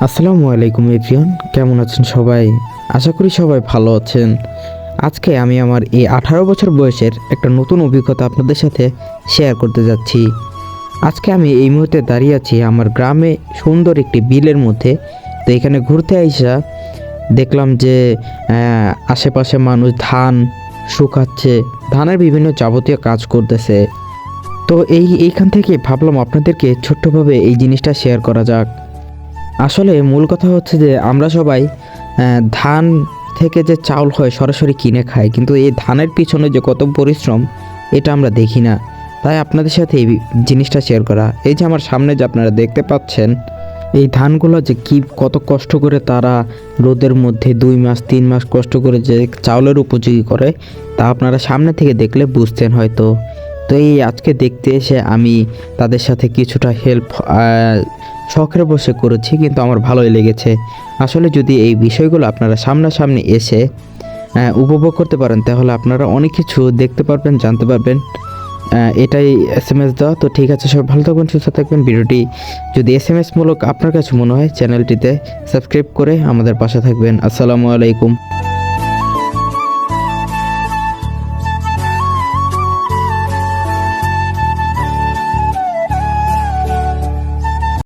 আসসালামু আলাইকুম এভরিওয়ান, কেমন আছেন সবাই? আশা করি সবাই ভালো আছেন। আজকে আমি আমার এই 18 বছর বয়সের একটা নতুন অভিজ্ঞতা আপনাদের সাথে শেয়ার করতে যাচ্ছি। আজকে আমি এই মুহূর্তে দাঁড়িয়ে আছি আমার গ্রামে সুন্দর একটি বিলের মধ্যে। তো এখানে ঘুরতে আইসা দেখলাম যে আশেপাশে মানুষ ধান শুকাচ্ছে, ধানের বিভিন্ন যাবতীয় কাজ করতেছে। তো এইখান থেকে ভাবলাম আপনাদেরকে ছোট্টভাবে এই জিনিসটা শেয়ার করা যাক। আসলে মূল কথা হচ্ছে যে আমরা সবাই ধান থেকে যে চাউল হয় সরাসরি কিনে খাই, কিন্তু এই ধানের পিছনে যে কত পরিশ্রম এটা আমরা দেখি না। তাই আপনাদের সাথে এই জিনিসটা শেয়ার করা। এই যে আমার সামনে যে আপনারা দেখতে পাচ্ছেন, এই ধানগুলো যে কত কষ্ট করে তারা রোদের মধ্যে 2 মাস 3 মাস কষ্ট করে যে চাউলের উপযোগী করে, তা আপনারা সামনে থেকে দেখলে বুঝতেন হয়তো। তো এই আজকে দেখতে এসে আমি তাদের সাথে কিছুটা হেল্প শখের বসে করেছি, কিন্তু আমার ভালোই লেগেছে। আসলে যদি এই বিষয়গুলো আপনারা সামনাসামনি এসে উপভোগ করতে পারেন, তাহলে আপনারা অনেক কিছু দেখতে পারবেন, জানতে পারবেন। এটাই SMS দেওয়া। তো ঠিক আছে, সবাই ভালো থাকবেন, সুস্থ থাকবেন। ভিডিওটি যদি SMS মূলক আপনার কাছে মনে হয়, চ্যানেলটিতে সাবস্ক্রাইব করে আমাদের পাশে থাকবেন। আসসালামু আলাইকুম।